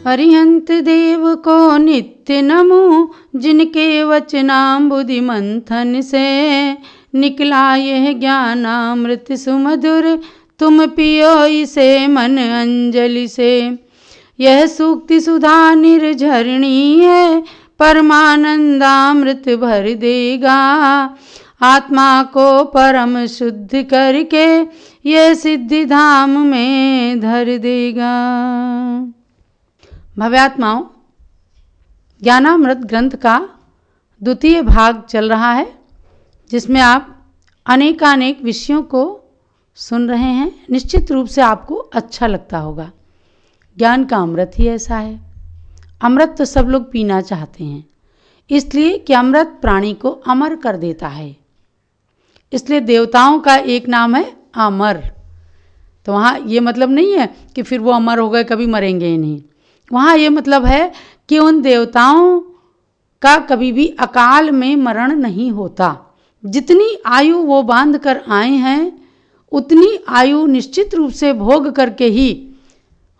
अरिहंत देव को नित्य नमो, जिनके वचनाम्बुधि मंथन से निकला यह ज्ञानामृत सुमधुर, तुम पियो इसे मन अंजलि से। यह सूक्ति सुधा निर्झरणी है, परमानंदामृत भर देगा, आत्मा को परम शुद्ध करके यह सिद्धि धाम में धर देगा। भव्यात्माओं, ज्ञानामृत ग्रंथ का द्वितीय भाग चल रहा है, जिसमें आप अनेकानेक विषयों को सुन रहे हैं। निश्चित रूप से आपको अच्छा लगता होगा। ज्ञान का अमृत ही ऐसा है। अमृत तो सब लोग पीना चाहते हैं, इसलिए कि अमृत प्राणी को अमर कर देता है। इसलिए देवताओं का एक नाम है अमर। तो वहाँ ये मतलब नहीं है कि फिर वो अमर हो गए, कभी मरेंगे ही नहीं। वहाँ ये मतलब है कि उन देवताओं का कभी भी अकाल में मरण नहीं होता। जितनी आयु वो बांध कर आए हैं, उतनी आयु निश्चित रूप से भोग करके ही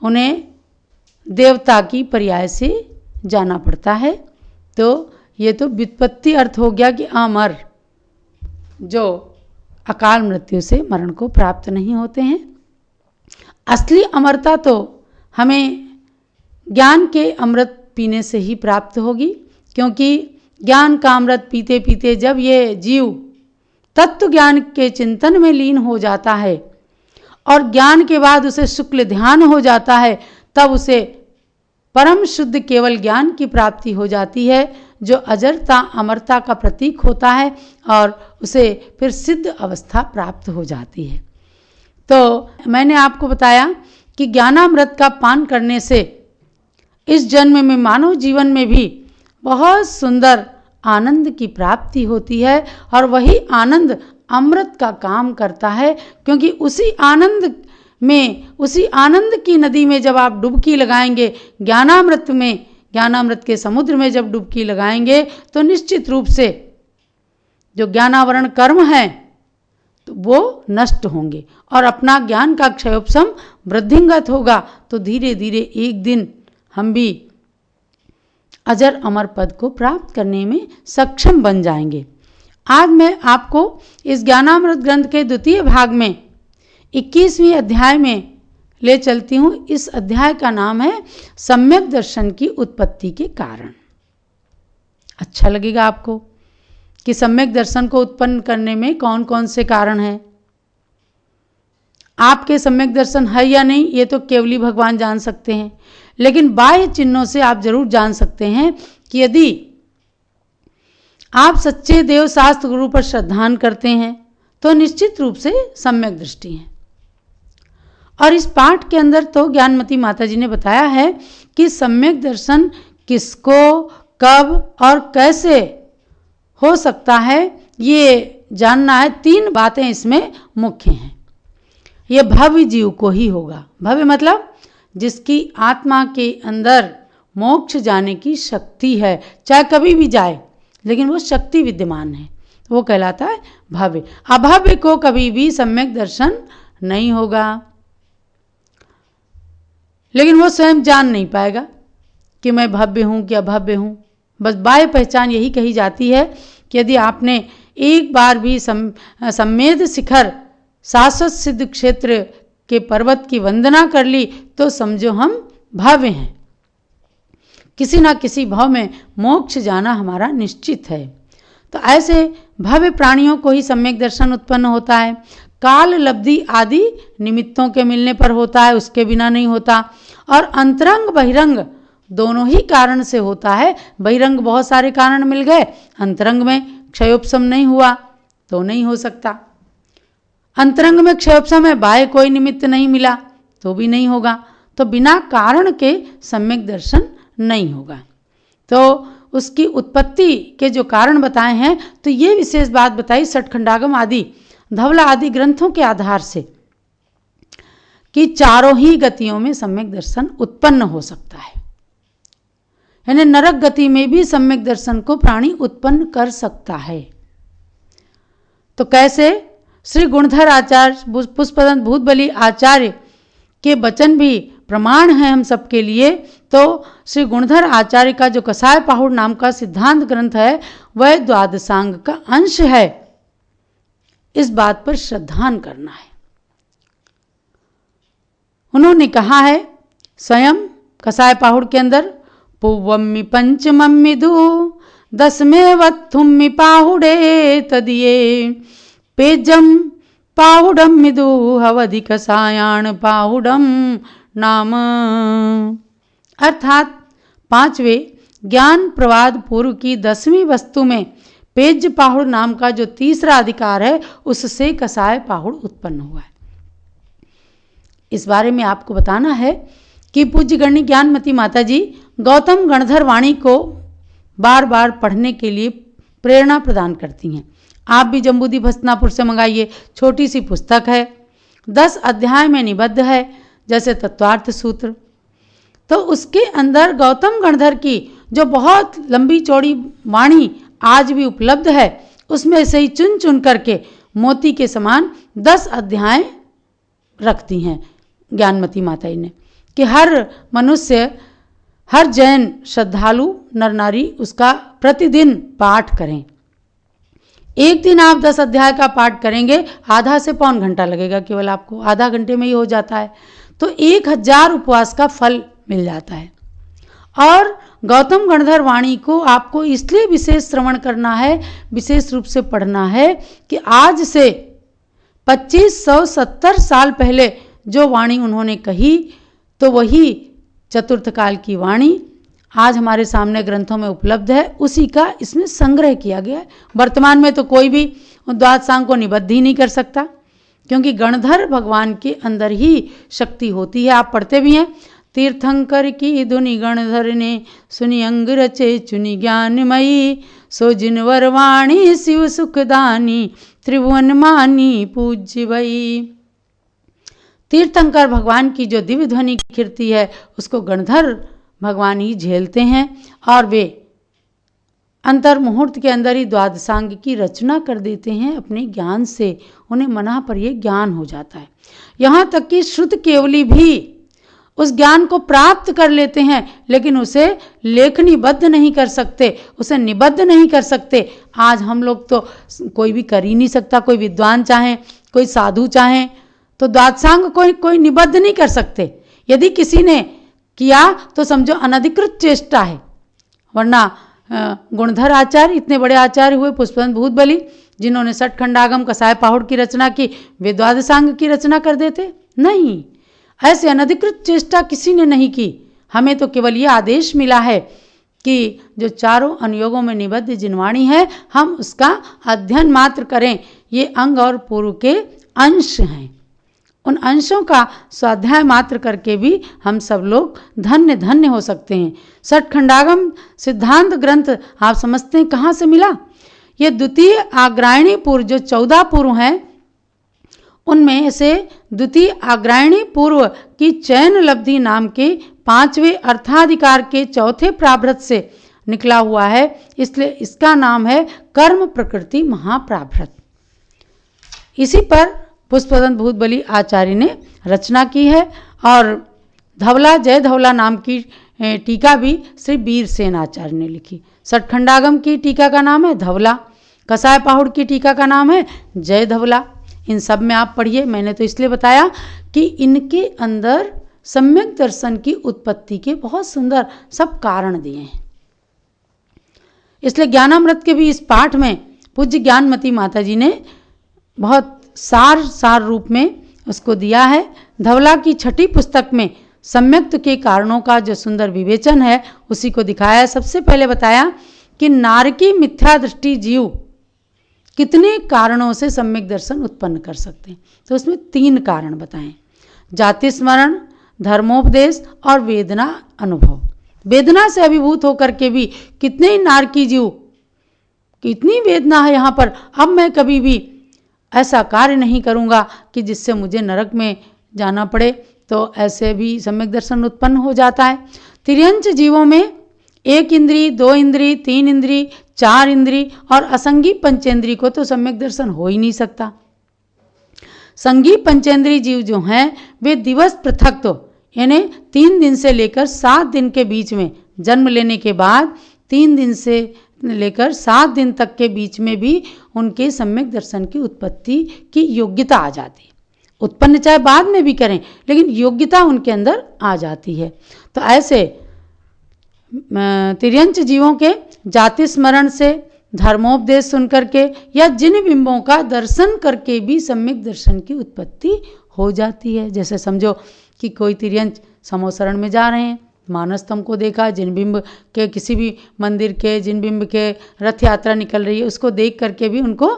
उन्हें देवता की पर्याय से जाना पड़ता है। तो ये तो व्युत्पत्ति अर्थ हो गया कि अमर, जो अकाल मृत्यु से मरण को प्राप्त नहीं होते हैं। असली अमरता तो हमें ज्ञान के अमृत पीने से ही प्राप्त होगी, क्योंकि ज्ञान का अमृत पीते पीते जब ये जीव तत्व ज्ञान के चिंतन में लीन हो जाता है और ज्ञान के बाद उसे शुक्ल ध्यान हो जाता है, तब उसे परम शुद्ध केवल ज्ञान की प्राप्ति हो जाती है, जो अजरता अमरता का प्रतीक होता है, और उसे फिर सिद्ध अवस्था प्राप्त हो जाती है। तो मैंने आपको बताया कि ज्ञानामृत का पान करने से इस जन्म में मानव जीवन में भी बहुत सुंदर आनंद की प्राप्ति होती है, और वही आनंद अमृत का काम करता है, क्योंकि उसी आनंद में, उसी आनंद की नदी में जब आप डुबकी लगाएंगे, ज्ञानामृत में, ज्ञानामृत के समुद्र में जब डुबकी लगाएंगे, तो निश्चित रूप से जो ज्ञानावरण कर्म हैं तो वो नष्ट होंगे और अपना ज्ञान का क्षयोपशम वृद्धिंगत होगा। तो धीरे धीरे एक दिन हम भी अजर अमर पद को प्राप्त करने में सक्षम बन जाएंगे। आज मैं आपको इस ज्ञानामृत ग्रंथ के द्वितीय भाग में 21वें अध्याय में ले चलती हूँ। इस अध्याय का नाम है सम्यक दर्शन की उत्पत्ति के कारण। अच्छा लगेगा आपको कि सम्यक दर्शन को उत्पन्न करने में कौन कौन से कारण हैं। आपके सम्यक दर्शन है या नहीं, ये तो केवली भगवान जान सकते हैं, लेकिन बाह्य चिन्हों से आप जरूर जान सकते हैं कि यदि आप सच्चे देव शास्त्र गुरु पर श्रद्धान करते हैं तो निश्चित रूप से सम्यक दृष्टि है। और इस पाठ के अंदर तो ज्ञानमती माता जी ने बताया है कि सम्यक दर्शन किसको, कब और कैसे हो सकता है, ये जानना है। 3 बातें इसमें मुख्य हैं। ये भव्य जीव को ही होगा। भव्य मतलब जिसकी आत्मा के अंदर मोक्ष जाने की शक्ति है, चाहे कभी भी जाए, लेकिन वो शक्ति विद्यमान है, वो कहलाता है भव्य। अभव्य को कभी भी सम्यक दर्शन नहीं होगा, लेकिन वो स्वयं जान नहीं पाएगा कि मैं भव्य हूँ कि अभव्य हूँ। बस बाह्य पहचान यही कही जाती है कि यदि आपने एक बार भी सम्मेद शिखर शाश्वत सिद्ध क्षेत्र के पर्वत की वंदना कर ली तो समझो हम भव्य हैं। किसी ना किसी भाव में मोक्ष जाना हमारा निश्चित है। तो ऐसे भव्य प्राणियों को ही सम्यक दर्शन उत्पन्न होता है। काल लब्धि आदि निमित्तों के मिलने पर होता है, उसके बिना नहीं होता। और अंतरंग बहिरंग दोनों ही कारण से होता है। बहिरंग बहुत सारे कारण मिल गए, अंतरंग में क्षयोपशम नहीं हुआ तो नहीं हो सकता। अंतरंग में क्षयोपशम है, बाह्य कोई निमित्त नहीं मिला तो भी नहीं होगा। तो बिना कारण के सम्यक दर्शन नहीं होगा। तो उसकी उत्पत्ति के जो कारण बताए हैं, तो ये विशेष बात बताई षटखंडागम आदि धवला आदि ग्रंथों के आधार से कि चारों ही गतियों में सम्यक दर्शन उत्पन्न हो सकता है। यानी नरक गति में भी सम्यक दर्शन को प्राणी उत्पन्न कर सकता है। तो कैसे? श्री गुणधर आचार्य, पुष्पदंत भूतबली आचार्य के वचन भी प्रमाण है हम सबके लिए, तो श्री गुणधर आचार्य का जो कसाय पाहुड़ नाम का सिद्धांत ग्रंथ है वह द्वादशांग का अंश है। इस बात पर श्रद्धान करना है। उन्होंने कहा है स्वयं कसाय पाहुड़ के अंदर, पूवम्मि पंचमम्मि धू दसमे वत्थुम्मि पाहुड़े तदिये पेजम पाहुडम मिदु हवधि कसायाण पाहुडम नाम। अर्थात पांचवें ज्ञान प्रवाद पूर्व की 10वीं वस्तु में पेज पाहुड़ नाम का जो तीसरा अधिकार है उससे कसाय पाहुड़ उत्पन्न हुआ है। इस बारे में आपको बताना है कि पूज्य गणनी ज्ञानमती माता जी गौतम गणधर वाणी को बार बार पढ़ने के लिए प्रेरणा प्रदान करती हैं। आप भी जम्बूदीप हस्तिनापुर से मंगाइए, छोटी सी पुस्तक है, 10 अध्याय में निबद्ध है, जैसे तत्वार्थ सूत्र। तो उसके अंदर गौतम गणधर की जो बहुत लंबी चौड़ी वाणी आज भी उपलब्ध है, उसमें से ही चुन चुन करके मोती के समान 10 अध्याय रखती हैं ज्ञानमती माता जी ने, कि हर मनुष्य, हर जैन श्रद्धालु नर नारी उसका प्रतिदिन पाठ करें। एक दिन आप 10 अध्याय का पाठ करेंगे, आधा से पौन घंटा लगेगा, केवल आपको आधा घंटे में ही हो जाता है, तो 1000 उपवास का फल मिल जाता है। और गौतम गणधर वाणी को आपको इसलिए विशेष श्रवण करना है, विशेष रूप से पढ़ना है कि आज से 2570 साल पहले जो वाणी उन्होंने कही, तो वही चतुर्थ काल की वाणी आज हमारे सामने ग्रंथों में उपलब्ध है, उसी का इसमें संग्रह किया गया है। वर्तमान में तो कोई भी द्वादशांग को निबद्ध ही नहीं कर सकता, क्योंकि गणधर भगवान के अंदर ही शक्ति होती है। आप पढ़ते भी हैं, तीर्थंकर की धुनि गणधर ने सुनि अंग रचे चुनि ज्ञानमयी, सो जिनवर वाणी शिव सुखदानी त्रिभुवन मानी पूज्य भई। तीर्थंकर भगवान की जो दिव्य ध्वनि कीर्ति है उसको गणधर भगवान ही झेलते हैं, और वे अंतर मुहूर्त के अंदर ही द्वादशांग की रचना कर देते हैं अपने ज्ञान से। उन्हें मना पर यह ज्ञान हो जाता है। यहाँ तक कि श्रुत केवली भी उस ज्ञान को प्राप्त कर लेते हैं, लेकिन उसे लेखनीबद्ध नहीं कर सकते, उसे निबद्ध नहीं कर सकते। आज हम लोग तो कोई भी कर ही नहीं सकता, कोई विद्वान चाहे, कोई साधु चाहे, तो द्वादशांग कोई निबद्ध नहीं कर सकते। यदि किसी ने किया तो समझो अनधिकृत चेष्टा है। वरना गुणधर आचार्य इतने बड़े आचार्य हुए, पुष्पवंत भूतबली, जिन्होंने 60 खंडागम कसाय पाहुड़ की रचना की, वे द्वादशांग की रचना कर देते? नहीं, ऐसे अनधिकृत चेष्टा किसी ने नहीं की। हमें तो केवल ये आदेश मिला है कि जो चारों अनुयोगों में निबद्ध जिनवाणी है, हम उसका अध्ययन मात्र करें। ये अंग और पूर्व के अंश हैं, उन अंशों का स्वाध्याय मात्र करके भी हम सब लोग धन्य धन्य हो सकते हैं। 60 खंडागम सिद्धांत ग्रंथ आप समझते हैं कहाँ से मिला? ये द्वितीय आग्रायणी पूर्व जो 14 पूर्व हैं, उनमें से द्वितीय आग्रायणी पूर्व की चयन लब्धि नाम के 5वें अर्थाधिकार के चौथे प्राभृत से निकला हुआ है, इसलिए इसका नाम है कर्म प्रकृति महाप्राभृत। इसी पर पुष्पवंत भूतबली आचार्य ने रचना की है, और धवला जय धवला नाम की टीका भी श्री वीरसेन आचार्य ने लिखी। 60 खंडागम की टीका का नाम है धवला, कसाय पाहुड़ की टीका का नाम है जय धवला। इन सब में आप पढ़िए। मैंने तो इसलिए बताया कि इनके अंदर सम्यक दर्शन की उत्पत्ति के बहुत सुंदर सब कारण दिए हैं। इसलिए ज्ञानामृत के भी इस पाठ में पूज्य ज्ञानमती माता जी ने बहुत सार रूप में उसको दिया है। धवला की 6ठी पुस्तक में सम्यक्त के कारणों का जो सुंदर विवेचन है उसी को दिखाया है। सबसे पहले बताया कि नारकी मिथ्या दृष्टि जीव कितने कारणों से सम्यक दर्शन उत्पन्न कर सकते हैं, तो उसमें 3 कारण बताएं: जाति स्मरण, धर्मोपदेश और वेदना अनुभव। वेदना से अभिभूत होकर के भी कितने ही नारकी जीव, कितनी वेदना है यहाँ पर, अब मैं कभी भी ऐसा कार्य नहीं करूँगा कि जिससे मुझे नरक में जाना पड़े, तो ऐसे भी सम्यक दर्शन उत्पन्न हो जाता है। तिर्यंच जीवों में 1 इंद्री, 2 इंद्री, 3 इंद्री, 4 इंद्री और असंगी पंचेंद्री को तो सम्यक दर्शन हो ही नहीं सकता। संगी पंचेंद्री जीव जो हैं वे दिवस पृथक तो यानी 3 दिन से लेकर 7 दिन के बीच में, जन्म लेने के बाद 3 दिन से लेकर 7 दिन तक के बीच में भी उनके सम्यक दर्शन की उत्पत्ति की योग्यता आ जाती है। उत्पन्न चाहे बाद में भी करें, लेकिन योग्यता उनके अंदर आ जाती है। तो ऐसे तिर्यंच जीवों के जाति स्मरण से, धर्मोपदेश सुन करके या जिन बिंबों का दर्शन करके भी सम्यक दर्शन की उत्पत्ति हो जाती है। जैसे समझो कि कोई तिर्यंच समोसरण में जा रहे हैं, मानस स्तंभ को देखा, जिन बिंब के किसी भी मंदिर के जिन बिंब के रथ यात्रा निकल रही है उसको देख करके भी उनको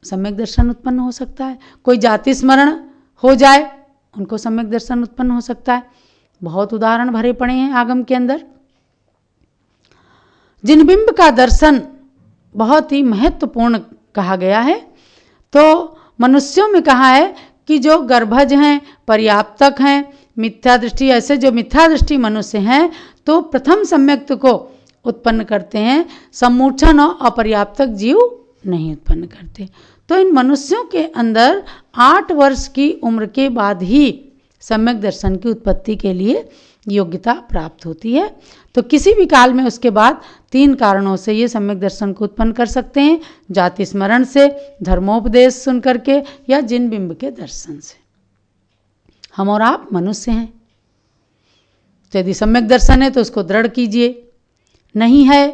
सम्यक दर्शन उत्पन्न हो सकता है। कोई जाति स्मरण हो जाए, उनको सम्यक दर्शन उत्पन्न हो सकता है। बहुत उदाहरण भरे पड़े हैं आगम के अंदर। जिन बिंब का दर्शन बहुत ही महत्वपूर्ण कहा गया है। तो मनुष्यों में कहा है कि जो गर्भज हैं, पर्याप्तक हैं, मिथ्या दृष्टि, ऐसे जो मिथ्या दृष्टि मनुष्य हैं तो प्रथम सम्यक्त को उत्पन्न करते हैं, सम्मूर्छन और अपर्याप्तक जीव नहीं उत्पन्न करते। तो इन मनुष्यों के अंदर 8 वर्ष की उम्र के बाद ही सम्यक दर्शन की उत्पत्ति के लिए योग्यता प्राप्त होती है। तो किसी भी काल में उसके बाद 3 कारणों से ये सम्यक दर्शन को उत्पन्न कर सकते हैं, जाति स्मरण से, धर्मोपदेश सुन करके या जिन बिंब के दर्शन से। हम और आप मनुष्य हैं, तो यदि सम्यक दर्शन है तो उसको दृढ़ कीजिए, नहीं है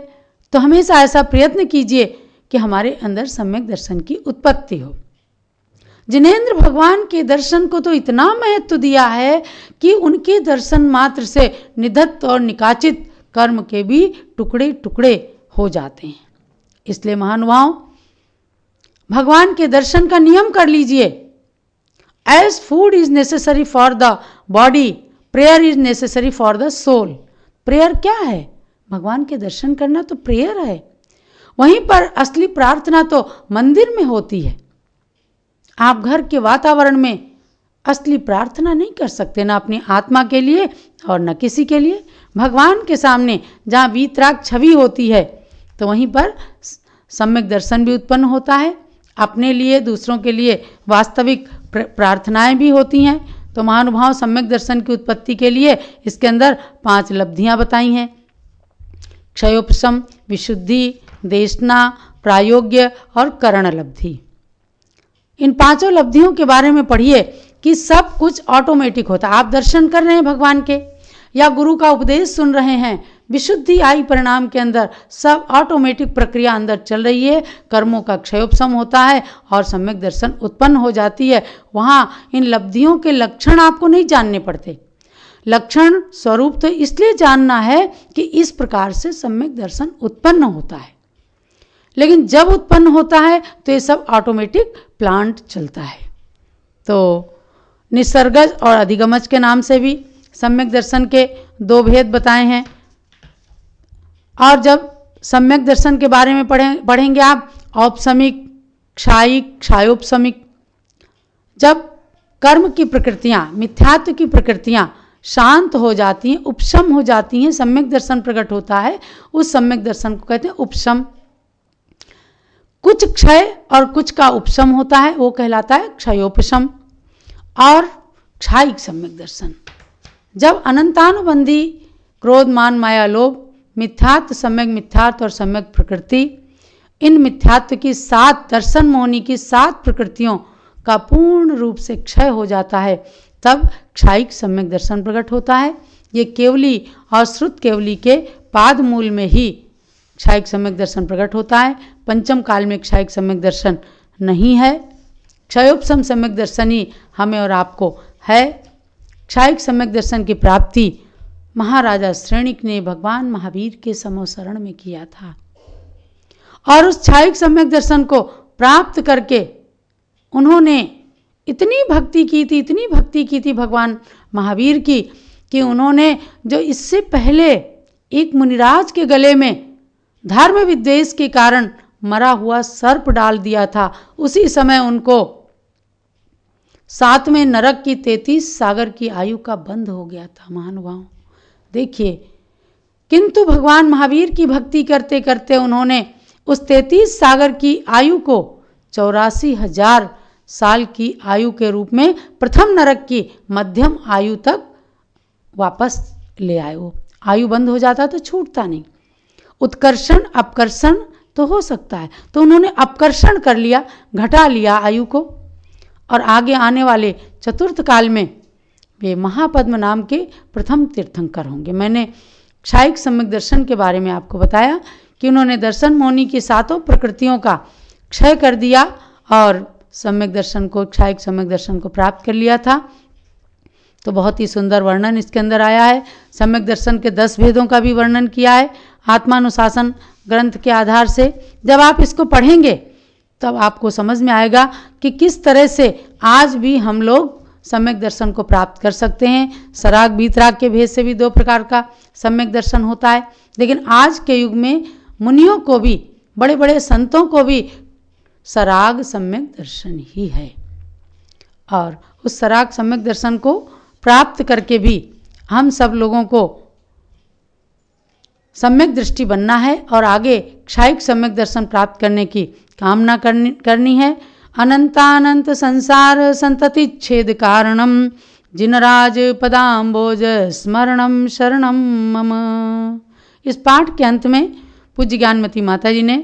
तो हमेशा ऐसा प्रयत्न कीजिए कि हमारे अंदर सम्यक दर्शन की उत्पत्ति हो। जिनेंद्र भगवान के दर्शन को तो इतना महत्व दिया है कि उनके दर्शन मात्र से निधत्त और निकाचित कर्म के भी टुकड़े टुकड़े हो जाते हैं। इसलिए महानुभाव, भगवान के दर्शन का नियम कर लीजिए। As food is necessary for the body, prayer is necessary for the soul. Prayer क्या है? भगवान के दर्शन करना तो प्रेयर है। वहीं पर असली प्रार्थना तो मंदिर में होती है। आप घर के वातावरण में असली प्रार्थना नहीं कर सकते, ना अपनी आत्मा के लिए और न किसी के लिए। भगवान के सामने जहाँ वीतराग छवि होती है तो वहीं पर सम्यक दर्शन भी उत्पन्न होता है। अपने लिए, दूसरों के लिए वास्तविक प्रार्थनाएं भी होती हैं। तो महानुभाव, सम्यक दर्शन की उत्पत्ति के लिए इसके अंदर 5 लब्धियां बताई हैं: क्षयोपशम, विशुद्धि, देशना, प्रायोग्य और करण लब्धि। इन 5 लब्धियों के बारे में पढ़िए कि सब कुछ ऑटोमेटिक होता है। आप दर्शन कर रहे हैं भगवान के या गुरु का उपदेश सुन रहे हैं, विशुद्धि आई परिणाम के अंदर, सब ऑटोमेटिक प्रक्रिया अंदर चल रही है। कर्मों का क्षयोपशम होता है और सम्यक दर्शन उत्पन्न हो जाती है। वहाँ इन लब्धियों के लक्षण आपको नहीं जानने पड़ते। लक्षण स्वरूप तो इसलिए जानना है कि इस प्रकार से सम्यक दर्शन उत्पन्न होता है, लेकिन जब उत्पन्न होता है तो ये सब ऑटोमेटिक प्लांट चलता है। तो निसर्गज और अधिगमज के नाम से भी सम्यक दर्शन के 2 भेद बताए हैं। और जब सम्यक दर्शन के बारे में पढ़ेंगे आप औपसमिक, क्षायिक, क्षायोपसमिक। जब कर्म की प्रकृतियाँ, मिथ्यात्व की प्रकृतियाँ शांत हो जाती हैं, उपशम हो जाती हैं, सम्यक दर्शन प्रकट होता है, उस सम्यक दर्शन को कहते हैं उपशम। कुछ क्षय और कुछ का उपशम होता है, वो कहलाता है क्षयोपशम। और क्षायिक सम्यक दर्शन, जब अनंतानुबंधी क्रोध, मान, माया, लोभ, मिथ्यात्व, सम्यक मिथ्यात्व और सम्यक प्रकृति, इन मिथ्यात्व की 7 दर्शन मोहनी की 7 प्रकृतियों का पूर्ण रूप से क्षय हो जाता है, तब क्षायिक सम्यक दर्शन प्रकट होता है। ये केवली और श्रुत केवली के पाद मूल में ही क्षायिक सम्यक दर्शन प्रकट होता है। पंचम काल में क्षायिक सम्यक दर्शन नहीं है। क्षयोपशम सम्यक दर्शन ही हमें और आपको है। क्षायिक सम्यक दर्शन की प्राप्ति महाराजा श्रेणिक ने भगवान महावीर के समोसरण में किया था, और उस क्षायिक सम्यक दर्शन को प्राप्त करके उन्होंने इतनी भक्ति की थी, इतनी भक्ति की थी भगवान महावीर की, कि उन्होंने जो इससे पहले एक मुनिराज के गले में धर्म विद्वेष के कारण मरा हुआ सर्प डाल दिया था, उसी समय उनको 7वें नरक की 33 सागर की आयु का बंध हो गया था। महानुभाव देखिए, किंतु भगवान महावीर की भक्ति करते करते उन्होंने उस 33 सागर की आयु को 84,000 साल की आयु के रूप में प्रथम नरक की मध्यम आयु तक वापस ले आए। वो आयु बंद हो जाता तो छूटता नहीं। उत्कर्षण अपकर्षण तो हो सकता है, तो उन्होंने अपकर्षण कर लिया, घटा लिया आयु को, और आगे आने वाले चतुर्थ काल में वे महापद्म नाम के प्रथम तीर्थंकर होंगे। मैंने क्षायिक सम्यक दर्शन के बारे में आपको बताया कि उन्होंने दर्शन मोनि की सातों प्रकृतियों का क्षय कर दिया और सम्यक दर्शन को, क्षायिक सम्यक दर्शन को प्राप्त कर लिया था। तो बहुत ही सुंदर वर्णन इसके अंदर आया है। सम्यक दर्शन के 10 भेदों का भी वर्णन किया है आत्मानुशासन ग्रंथ के आधार से। जब आप इसको पढ़ेंगे तब आपको समझ में आएगा कि किस तरह से आज भी हम लोग सम्यक दर्शन को प्राप्त कर सकते हैं। सराग बीतराग के भेद से भी 2 प्रकार का सम्यक दर्शन होता है, लेकिन आज के युग में मुनियों को भी, बड़े बड़े संतों को भी सराग सम्यक दर्शन ही है। और उस सराग सम्यक दर्शन को प्राप्त करके भी हम सब लोगों को सम्यक दृष्टि बनना है और आगे क्षायिक सम्यक दर्शन प्राप्त करने की कामना करनी है। अनंतानंत संसार संतति छेद कारणम जिनराज पदाम्बोज स्मरणम शरणम मम। इस पाठ के अंत में पूज्य ज्ञानमती माता जी ने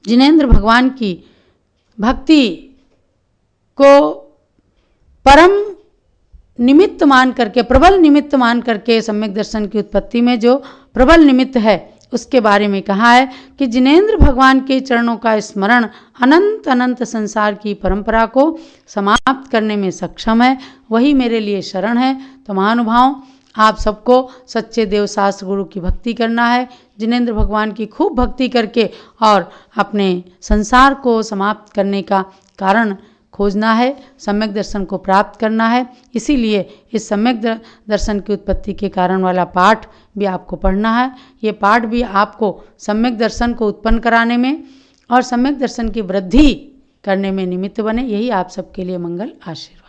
जिनेंद्र भगवान की भक्ति को परम निमित्त मान करके, प्रबल निमित्त मान करके, सम्यक दर्शन की उत्पत्ति में जो प्रबल निमित्त है उसके बारे में कहा है कि जिनेंद्र भगवान के चरणों का स्मरण अनंत अनंत संसार की परंपरा को समाप्त करने में सक्षम है, वही मेरे लिए शरण है। तो महानुभाव, आप सबको सच्चे देवशास्त्र गुरु की भक्ति करना है, जिनेंद्र भगवान की खूब भक्ति करके और अपने संसार को समाप्त करने का कारण खोजना है, सम्यक दर्शन को प्राप्त करना है। इसीलिए इस सम्यक दर्शन की उत्पत्ति के कारण वाला पाठ भी आपको पढ़ना है। ये पाठ भी आपको सम्यक दर्शन को उत्पन्न कराने में और सम्यक दर्शन की वृद्धि करने में निमित्त बने। यही आप सबके लिए मंगल आशीर्वाद।